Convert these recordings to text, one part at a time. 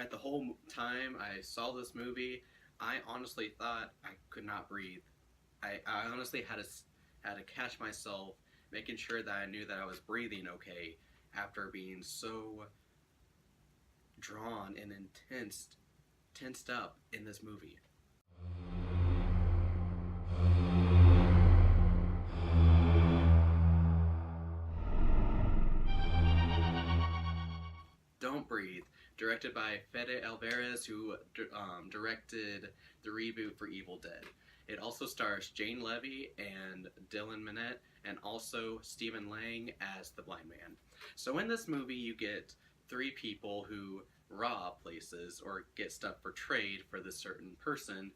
Alright, the whole time I saw this movie, I honestly thought I could not breathe. I honestly had to catch myself, making sure that I knew that I was breathing okay after being so drawn and tensed up in this movie. Don't Breathe, directed by Fede Alvarez, who directed the reboot for Evil Dead. It also stars Jane Levy and Dylan Minnette, and also Stephen Lang as the blind man. So in this movie, you get three people who rob places or get stuff for trade for this certain person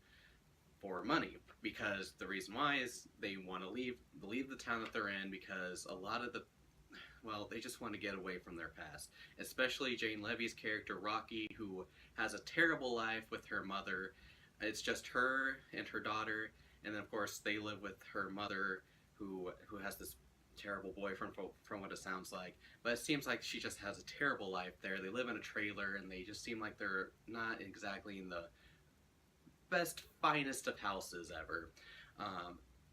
for money, because the reason why is they want to leave the town that they're in, because a lot of the they just want to get away from their past. Especially Jane Levy's character, Rocky, who has a terrible life with her mother. It's just her and her daughter, and then of course they live with her mother, who has this terrible boyfriend from what it sounds like. But it seems like she just has a terrible life there. They live in a trailer, and they just seem like they're not exactly in the best, finest of houses ever.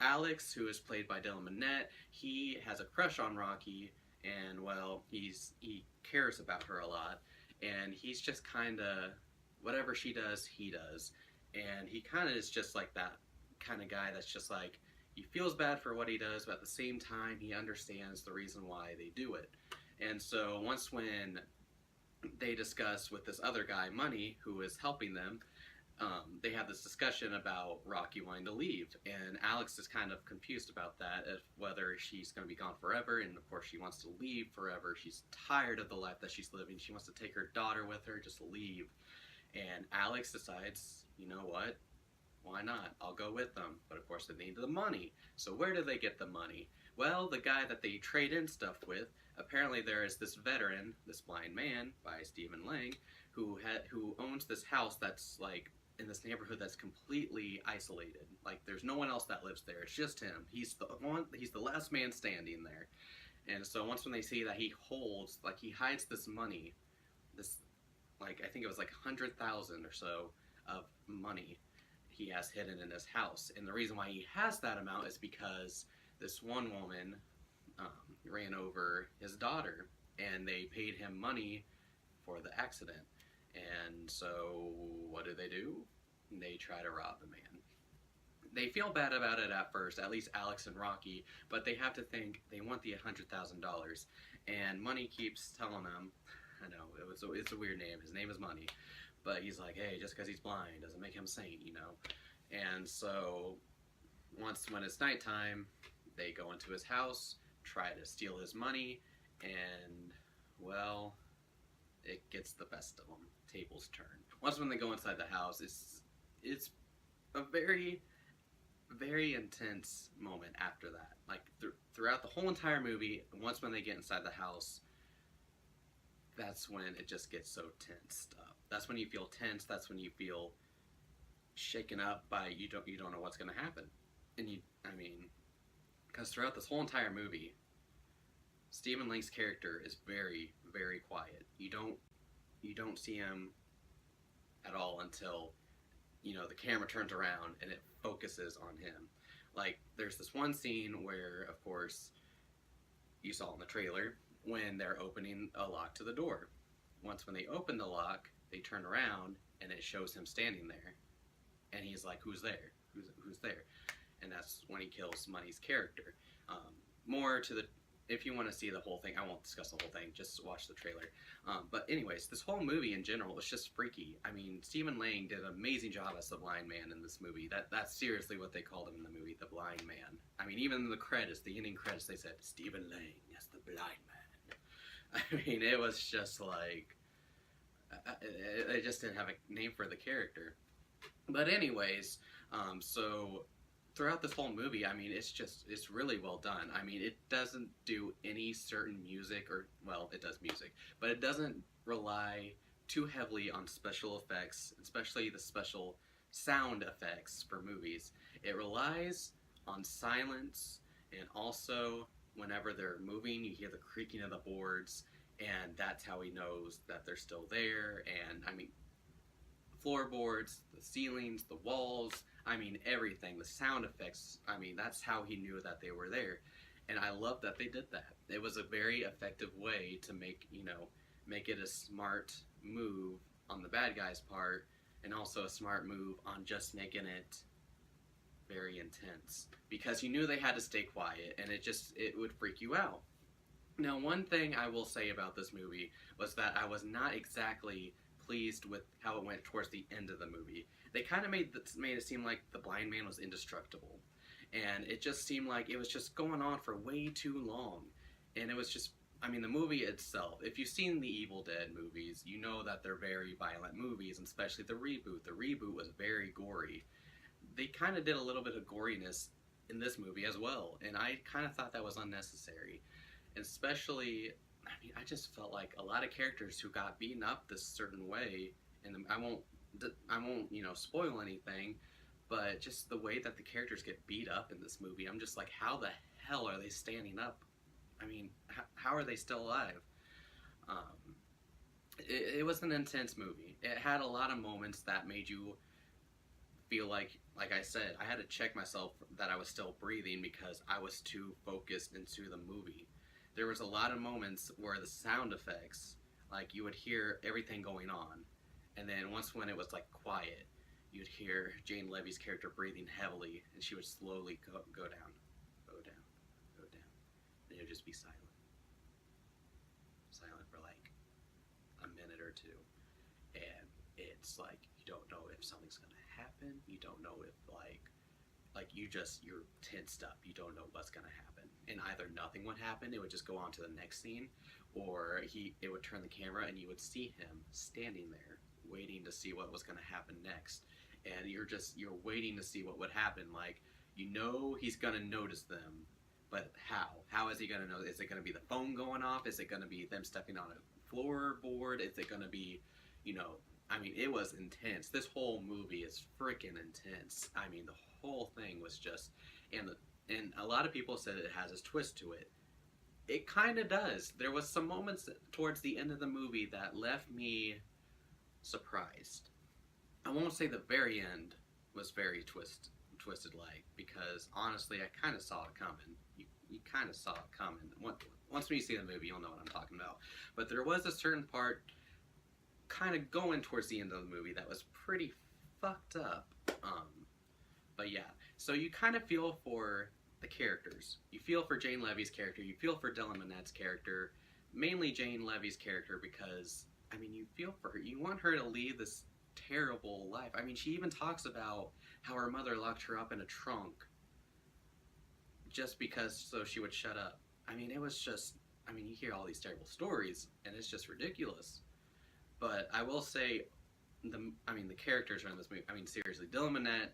Alex, who is played by Dylan Minnette, he has a crush on Rocky, and he cares about her a lot, and he's just kind of whatever she does, he does, and he kind of is just like that kind of guy that's just like he feels bad for what he does, but at the same time he understands the reason why they do it. And so once when they discuss with this other guy, Money, who is helping them, they have this discussion about Rocky wanting to leave, and Alex is kind of confused about that, if whether she's going to be gone forever, and of course she wants to leave forever. She's tired of the life that she's living. She wants to take her daughter with her, just leave. And Alex decides, you know what? Why not? I'll go with them. But of course they need the money. So where do they get the money? Well, the guy that they trade in stuff with, apparently there is this veteran, this blind man by Stephen Lang, who owns this house that's like in this neighborhood that's completely isolated. Like there's no one else that lives there. It's just him. He's the last man standing there. And so once when they see that he hides this money, this like I think it was like 100,000 or so of money he has hidden in his house. And the reason why he has that amount is because this one woman ran over his daughter, and they paid him money for the accident. And so, what do? They try to rob the man. They feel bad about it at first, at least Alex and Rocky, but they have to think they want the $100,000. And Money keeps telling them, I know, it's a weird name, his name is Money, but he's like, hey, just because he's blind doesn't make him a saint, you know? And so, when it's nighttime, they go into his house, try to steal his money, and, well, it gets the best of them. Tables turn. Once when they go inside the house, it's a very, very intense moment after that. Like throughout the whole entire movie, once when they get inside the house, that's when it just gets so tensed up. That's when you feel tense. That's when you feel shaken up by you don't know what's going to happen. And because throughout this whole entire movie, Stephen Lang's character is very, very quiet. You don't see him at all until the camera turns around and it focuses on him. Like there's this one scene where, of course, you saw in the trailer when they're opening a lock to the door. Once when they open the lock, they turn around and it shows him standing there, and he's like, "Who's there? Who's there?" And that's when he kills Money's character. More to the If you want to see the whole thing, I won't discuss the whole thing, just watch the trailer. But anyways, this whole movie in general is just freaky. I mean, Stephen Lang did an amazing job as the blind man in this movie. That's seriously what they called him in the movie, the blind man. I mean, even in the credits, the ending credits, they said, Stephen Lang as the blind man. I mean, it was just like, I just didn't have a name for the character. But anyways, so throughout this whole movie, I mean, it's really well done. I mean, it doesn't do any certain music, or, well, it does music, but it doesn't rely too heavily on special effects, especially the special sound effects for movies. It relies on silence, and also whenever they're moving, you hear the creaking of the boards, and that's how he knows that they're still there. And I mean, floorboards, the ceilings, the walls, I mean everything, the sound effects. I mean, that's how he knew that they were there. And I love that they did that. It was a very effective way to make, make it a smart move on the bad guy's part, and also a smart move on just making it very intense, because you knew they had to stay quiet, and it would freak you out. Now, one thing I will say about this movie was that I was not exactly pleased with how it went towards the end of the movie. They kind of made it seem like the blind man was indestructible, and it just seemed like it was just going on for way too long. And it was just, I mean, the movie itself, if you've seen the Evil Dead movies, you know that they're very violent movies, and especially the reboot. The reboot was very gory. They kind of did a little bit of goriness in this movie as well, and I kind of thought that was unnecessary. Especially, I mean, I just felt like a lot of characters who got beaten up this certain way, and I won't, spoil anything, but just the way that the characters get beat up in this movie, I'm just like, how the hell are they standing up? I mean, how are they still alive? It was an intense movie. It had a lot of moments that made you feel like I said, I had to check myself that I was still breathing because I was too focused into the movie. There was a lot of moments where the sound effects, like you would hear everything going on, and then once when it was like quiet, you'd hear Jane Levy's character breathing heavily, and she would slowly go down, go down, go down, and it would just be silent. Silent for like a minute or two. And it's like, you don't know if something's gonna happen, you don't know if you're tensed up, you don't know what's gonna happen. And either nothing would happen, it would just go on to the next scene, or it would turn the camera and you would see him standing there waiting to see what was going to happen next. And you're waiting to see what would happen. Like, he's going to notice them, but how is he going to know? Is it going to be the phone going off? Is it going to be them stepping on a floorboard? Is it going to be, I mean, it was intense. This whole movie is freaking intense. I mean, the whole thing was just, and a lot of people said it has a twist to it. It kind of does. There was some moments towards the end of the movie that left me surprised. I won't say the very end was very twisted-like, because honestly, I kind of saw it coming. You kind of saw it coming. Once when you see the movie, you'll know what I'm talking about. But there was a certain part kind of going towards the end of the movie that was pretty fucked up. But yeah, so you kind of feel for the characters. You feel for Jane Levy's character, you feel for Dylan Minnette's character, mainly Jane Levy's character, because, I mean, you feel for her. You want her to lead this terrible life. I mean, she even talks about how her mother locked her up in a trunk just because so she would shut up. I mean, it was just, I mean, you hear all these terrible stories, and it's just ridiculous. But I will say, the characters are in this movie. I mean, seriously, Dylan Minnette,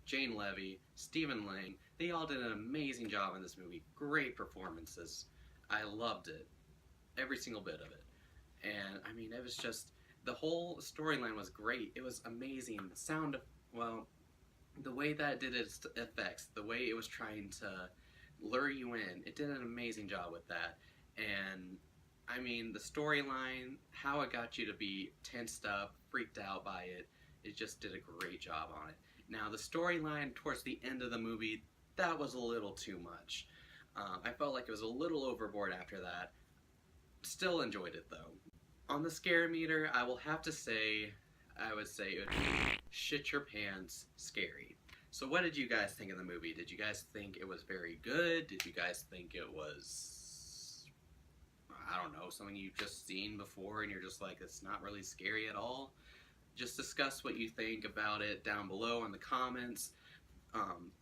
Jane Levy, Stephen Lang, they all did an amazing job in this movie. Great performances. I loved it. Every single bit of it. And, I mean, it was just, the whole storyline was great. It was amazing. The sound of, well, the way that it did its effects, the way it was trying to lure you in, it did an amazing job with that. And, I mean, the storyline, how it got you to be tensed up, freaked out by it, it just did a great job on it. Now, the storyline towards the end of the movie, that was a little too much. I felt like it was a little overboard after that. Still enjoyed it, though. On the scare meter, I will have to say, I would say it would be shit your pants scary. So what did you guys think of the movie? Did you guys think it was very good? Did you guys think it was, I don't know, something you've just seen before and you're just like, it's not really scary at all? Just discuss what you think about it down below in the comments.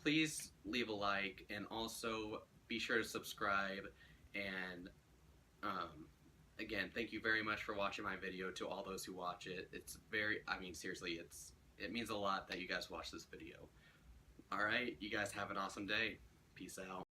Please leave a like, and also be sure to subscribe. And again, thank you very much for watching my video. To all those who watch it, it's very, I mean, seriously, it means a lot that you guys watch this video. Alright, you guys have an awesome day. Peace out.